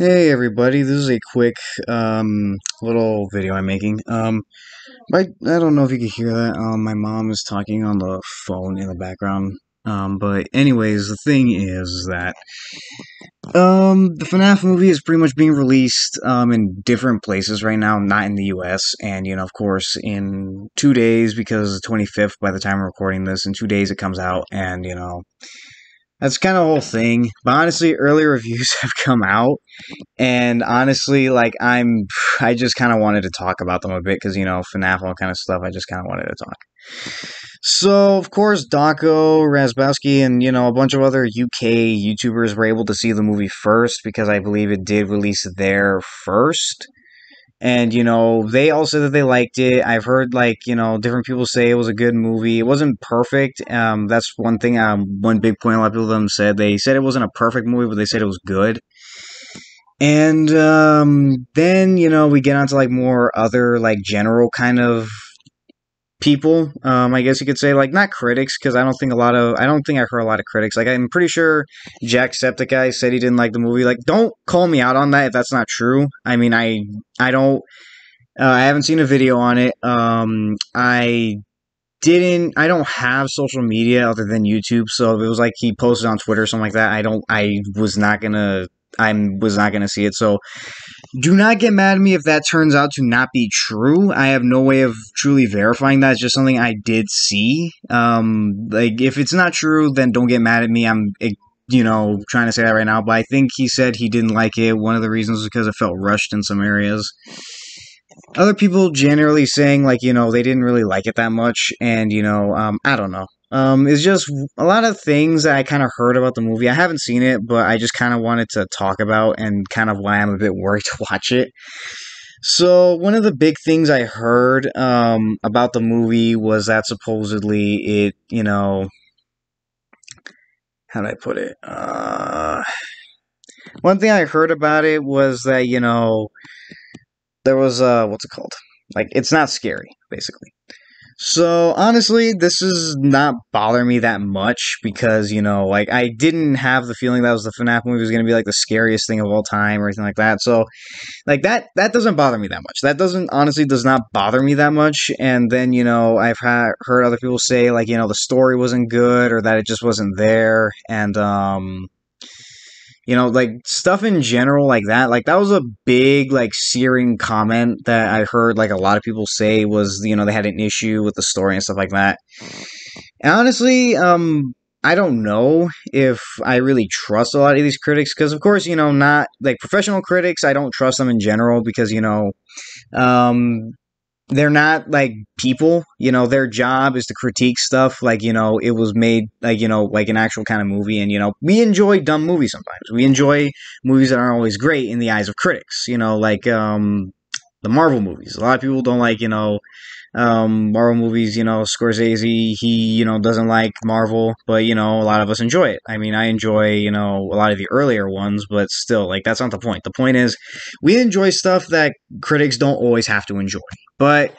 Hey everybody, this is a quick little video I'm making. I don't know if you could hear that. My mom is talking on the phone in the background. But anyways, the thing is that the FNaF movie is pretty much being released in different places right now, not in the US. And of course, in 2 days, because the 25th by the time I'm recording this, in 2 days it comes out, and that's kind of the whole thing. But honestly, early reviews have come out. And honestly, I just kind of wanted to talk about them a bit because, FNAF, all kind of stuff, I just kind of wanted to talk. So, of course, Dako, Razbowski, and, a bunch of other UK YouTubers were able to see the movie first because I believe it did release there first. And, they all said that they liked it. I've heard, different people say it was a good movie. It wasn't perfect. That's one thing, one big point a lot of people of them said. They said it wasn't a perfect movie, but they said it was good. And then we get onto more other general kind of people. I guess you could say not critics because I don't think I heard a lot of critics. I'm pretty sure Jacksepticeye said he didn't like the movie. Don't call me out on that if that's not true. I mean I don't I haven't seen a video on it. I don't have social media other than YouTube, so if it was he posted on Twitter or something like that, I was not gonna see it. So do not get mad at me if that turns out to not be true. I have no way of truly verifying that. It's just something I did see. If it's not true, then don't get mad at me. I'm trying to say that right now, but I think he said he didn't like it. One of the reasons was because it felt rushed in some areas. Other people generally saying they didn't really like it that much, and I don't know. It's just a lot of things that I kind of heard about the movie. I haven't seen it, but I just kind of wanted to talk about and kind of why I'm a bit worried to watch it. So one of the big things I heard about the movie was that supposedly it, how do I put it? One thing I heard about it was that there was what's it called? It's not scary, basically. So honestly, this is not bothering me that much because I didn't have the feeling that was the FNaF movie was going to be the scariest thing of all time or anything like that. So that doesn't bother me that much. That does not bother me that much. And then I've heard other people say the story wasn't good or that it just wasn't there, and stuff in general like that. That was a big, searing comment that I heard, a lot of people say was, they had an issue with the story and stuff like that. And honestly, I don't know if I really trust a lot of these critics, because, of course, not, professional critics, I don't trust them in general, because, um, they're not people. Their job is to critique stuff it was made an actual kind of movie. And we enjoy dumb movies sometimes. We enjoy movies that aren't always great in the eyes of critics, the Marvel movies. A lot of people don't Marvel movies. Scorsese, he doesn't like Marvel, but a lot of us enjoy it. I mean, I enjoy a lot of the earlier ones, but still, that's not the point. The point is we enjoy stuff that critics don't always have to enjoy. But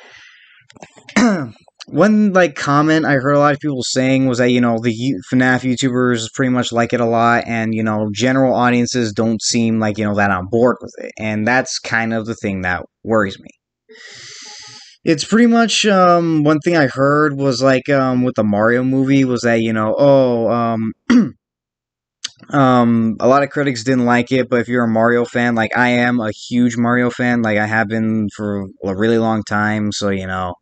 one comment I heard a lot of people saying was that the FNaF YouTubers pretty much like it a lot, and general audiences don't seem that on board with it, and that's kind of the thing that worries me. It's pretty much one thing I heard was with the Mario movie was that a lot of critics didn't like it, but if you're a Mario fan, I am a huge Mario fan, I have been for a really long time, so I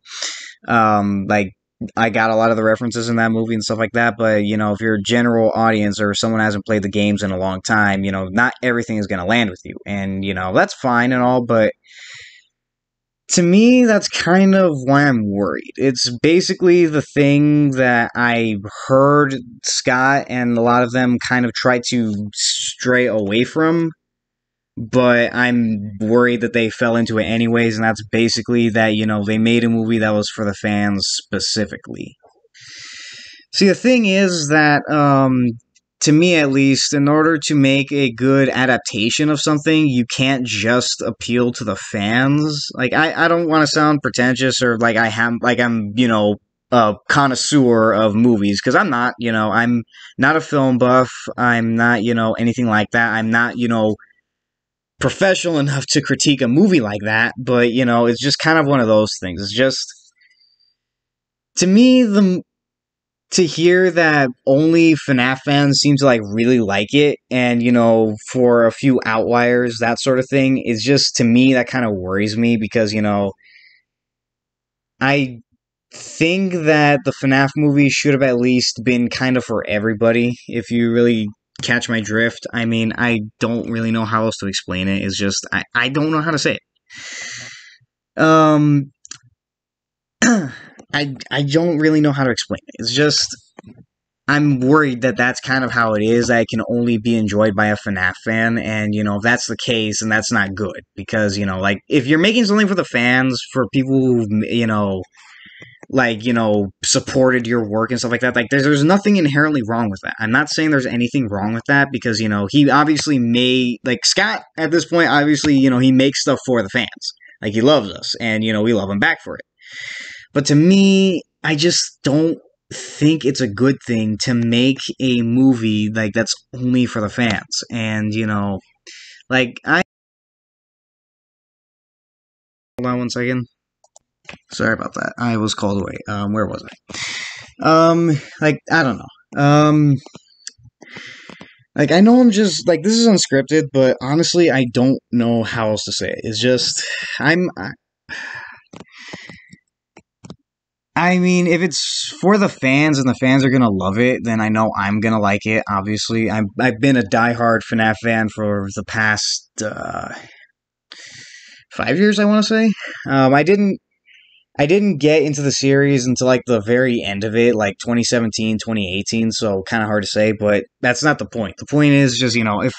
got a lot of the references in that movie and stuff like that, but if you're a general audience or someone hasn't played the games in a long time, not everything is going to land with you, and that's fine and all, but to me, that's kind of why I'm worried. It's basically the thing that I heard Scott and a lot of them kind of try to stray away from, but I'm worried that they fell into it anyways, and that's basically that, they made a movie that was for the fans specifically. See, the thing is that, to me at least, in order to make a good adaptation of something, you can't just appeal to the fans. I don't want to sound pretentious or I'm, a connoisseur of movies, because I'm not, I'm not a film buff, I'm not, anything like that, I'm not, professional enough to critique a movie like that, but it's just kind of one of those things. It's just, to me, the to hear that only FNaF fans seem to like really like it, and for a few outliers, that sort of thing, is just, to me, that kind of worries me, because I think that the FNaF movie should have at least been kind of for everybody, if you really catch my drift. I mean, I don't really know how else to explain it. It's just, I don't know how to say it. I don't really know how to explain it. It's just, I'm worried that that's kind of how it is. That it can only be enjoyed by a FNaF fan, and if that's the case, then that's not good. Because like, if you're making something for the fans, for people who like supported your work and stuff like that, like there's nothing inherently wrong with that. I'm not saying there's anything wrong with that, because he obviously like Scott at this point, obviously he makes stuff for the fans. Like, he loves us, and we love him back for it. But to me, I just don't think it's a good thing to make a movie like that's only for the fans. And like, hold on one second. Sorry about that. I was called away. Where was I? Like, I don't know. Like, I know I'm just, like, this is unscripted, but honestly, I don't know how else to say it. It's just, I mean, if it's for the fans and the fans are gonna love it, then I know I'm gonna like it, obviously. I've been a diehard FNaF fan for the past, 5 years, I want to say. I didn't get into the series until like the very end of it, like 2017, 2018, so kind of hard to say, but that's not the point. The point is just, if...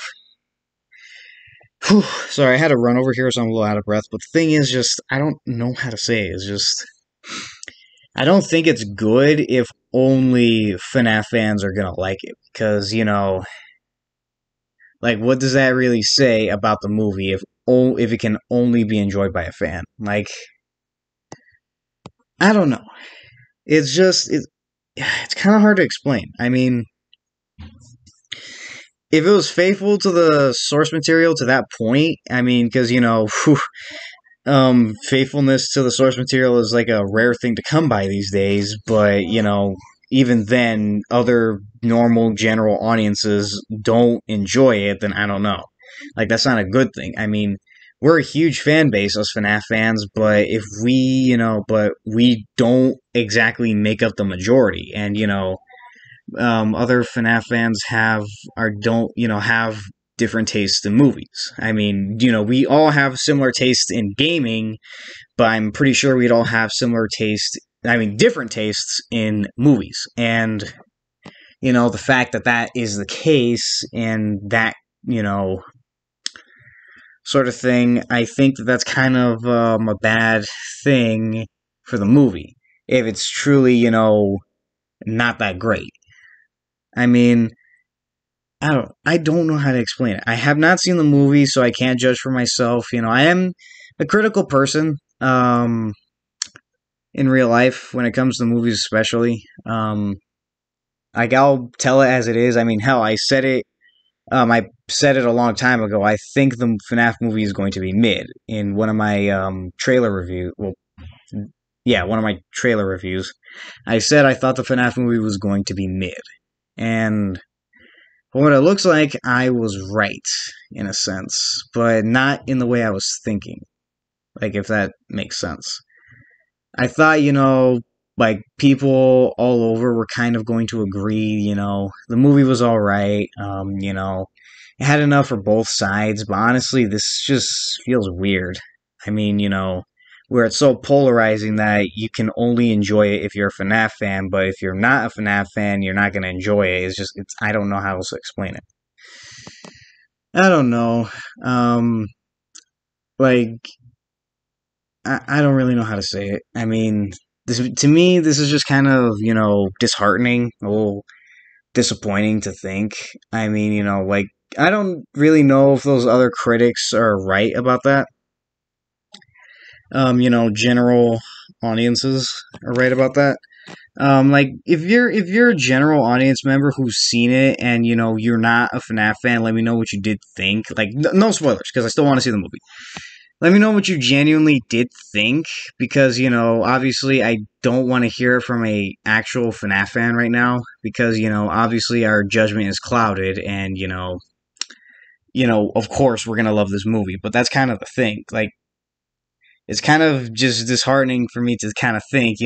Whew, sorry, I had to run over here, so I'm a little out of breath, but the thing is just, I don't know how to say it. It's just, I don't think it's good if only FNaF fans are gonna like it, because, like, what does that really say about the movie if it can only be enjoyed by a fan? Like, I don't know. It's just, it's kind of hard to explain. I mean, if it was faithful to the source material to that point, I mean, because, faithfulness to the source material is like a rare thing to come by these days, but, even then, other normal general audiences don't enjoy it, then I don't know. Like, that's not a good thing. I mean, we're a huge fan base, us FNaF fans, but if but we don't exactly make up the majority, and, other FNaF fans have different tastes in movies. I mean, we all have similar tastes in gaming, but I'm pretty sure we'd all have different tastes in movies. And, the fact that that is the case, and that, sort of thing, I think that that's kind of a bad thing for the movie, if it's truly, not that great. I mean, I don't know how to explain it. I have not seen the movie, so I can't judge for myself. I am a critical person, in real life, when it comes to movies especially. Like, I'll tell it as it is. I mean, hell, I said it a long time ago. I think the FNaF movie is going to be mid in one of my trailer reviews. Well, yeah, one of my trailer reviews. I said I thought the FNaF movie was going to be mid. And from what it looks like, I was right, in a sense, but not in the way I was thinking. Like, if that makes sense. I thought, like, people all over were kind of going to agree, the movie was alright, it had enough for both sides, but honestly, this just feels weird. I mean, where it's so polarizing that you can only enjoy it if you're a FNaF fan, but if you're not a FNaF fan, you're not going to enjoy it. I don't know how else to explain it. I don't know. Like, I don't really know how to say it. I mean, to me, this is just kind of, disheartening, a little disappointing to think. I mean, like, I don't really know if those other critics are right about that. General audiences are right about that. Like if you're a general audience member who's seen it and you're not a FNaF fan, let me know what you did think. Like no spoilers because I still want to see the movie. Let me know what you genuinely did think because obviously I don't want to hear it from a actual FNaF fan right now because obviously our judgment is clouded and of course we're gonna love this movie, but that's kind of the thing. Like it's kind of just disheartening for me to kind of think,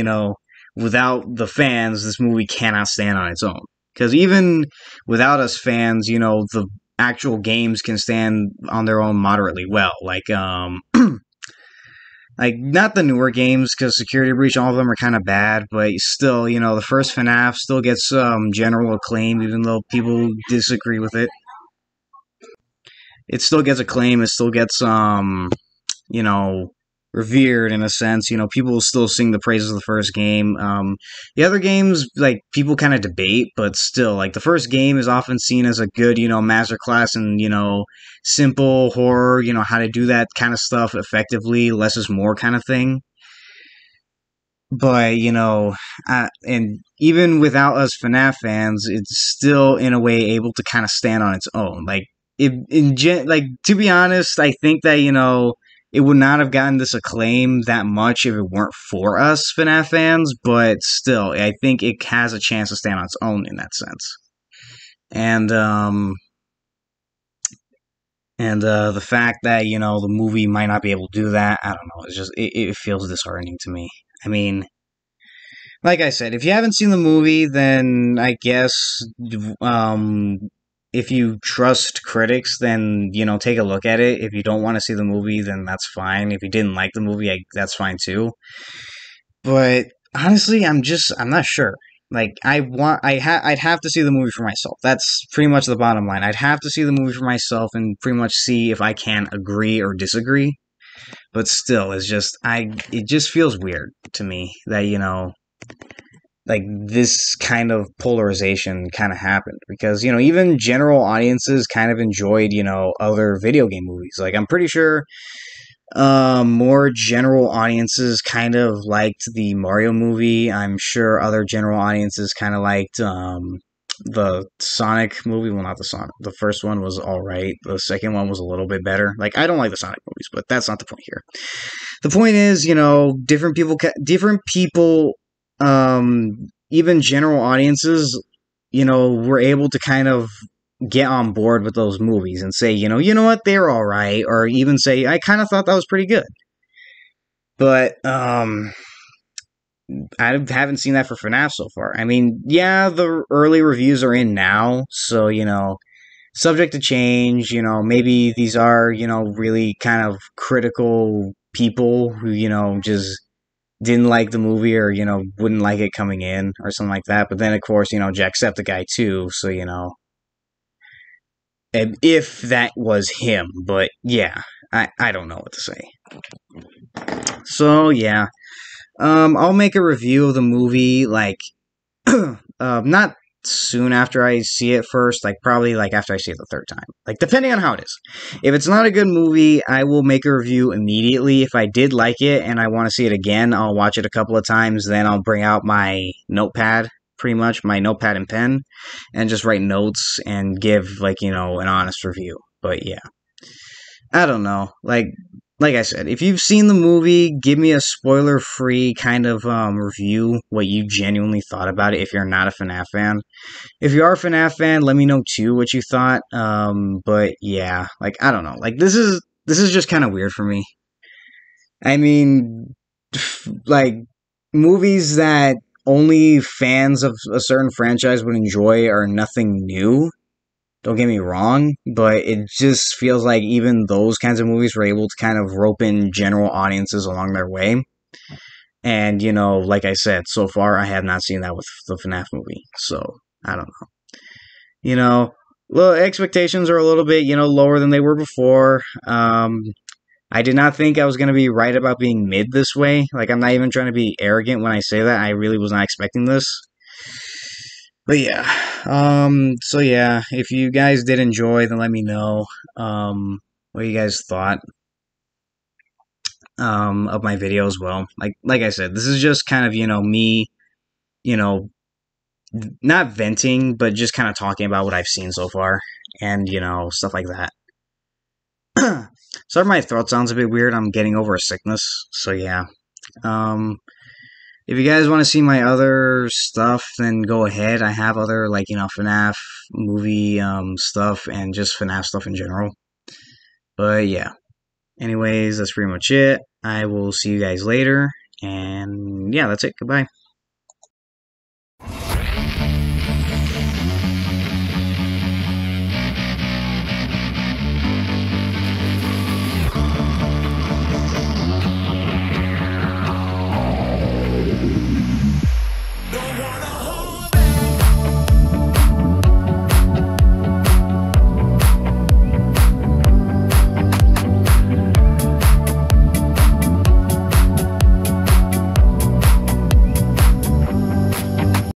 without the fans, this movie cannot stand on its own. Because even without us fans, the actual games can stand on their own moderately well. Like not the newer games because Security Breach, all of them are kind of bad, but still, the first FNAF still gets general acclaim, even though people disagree with it. It still gets acclaim. It still gets you know, revered in a sense. People will still sing the praises of the first game. The other games, like, people kind of debate, but still, like, the first game is often seen as a good, masterclass in, simple horror, how to do that kind of stuff effectively, less is more kind of thing. But, and even without us FNAF fans, it's still, in a way, able to kind of stand on its own. Like, to be honest, I think that, it would not have gotten this acclaim that much if it weren't for us FNAF fans, but still, I think it has a chance to stand on its own in that sense. And the fact that the movie might not be able to do that, I don't know. It's just it feels disheartening to me. I mean, like I said, if you haven't seen the movie, then I guess if you trust critics, then take a look at it. If you don't want to see the movie, then that's fine. If you didn't like the movie, that's fine too. But honestly, I'm not sure. Like I'd have to see the movie for myself. That's pretty much the bottom line. I'd have to see the movie for myself and pretty much see if I can agree or disagree. But still, it just feels weird to me that like this kind of polarization kind of happened because even general audiences kind of enjoyed other video game movies. Like I'm pretty sure more general audiences kind of liked the Mario movie. I'm sure other general audiences kind of liked the Sonic movie. Well, not the Sonic. The first one was all right. The second one was a little bit better. Like I don't like the Sonic movies, but that's not the point here. The point is, different people, even general audiences, were able to kind of get on board with those movies and say, you know what, they're all right, or even say, I kind of thought that was pretty good. But I haven't seen that for FNAF so far. I mean, yeah, the early reviews are in now, so subject to change. Maybe these are really kind of critical people who just didn't like the movie or wouldn't like it coming in or something like that. But then of course Jacksepticeye too, so if that was him. But yeah, I don't know what to say. So yeah, I'll make a review of the movie like not soon after I see it first, like probably like after I see it the third time. Like depending on how it is. If it's not a good movie, I will make a review immediately. If I did like it and I want to see it again, I'll watch it a couple of times, then I'll bring out my notepad, pretty much my notepad and pen, and just write notes and give like, an honest review. But yeah. I don't know. Like I said, if you've seen the movie, give me a spoiler-free kind of review, what you genuinely thought about it if you're not a FNAF fan. If you are a FNAF fan, let me know too what you thought. But yeah, like I don't know. Like this is just kind of weird for me. I mean, like movies that only fans of a certain franchise would enjoy are nothing new. Don't get me wrong, but it just feels like even those kinds of movies were able to kind of rope in general audiences along their way. And, like I said, so far I have not seen that with the FNAF movie. So, I don't know. Well, expectations are a little bit, lower than they were before. I did not think I was going to be right about being mid this way. Like, I'm not even trying to be arrogant when I say that. I really was not expecting this. But yeah, so yeah, if you guys did enjoy, then let me know, what you guys thought, of my video as well. Like I said, this is just kind of, me you know, not venting, but just kind of talking about what I've seen so far and, stuff like that. Sorry, my throat sounds a bit weird. I'm getting over a sickness. So, yeah. Um, if you guys want to see my other stuff, then go ahead. I have other, like, FNaF movie stuff and just FNaF stuff in general. But, yeah. Anyways, that's pretty much it. I will see you guys later. And, yeah, that's it. Goodbye.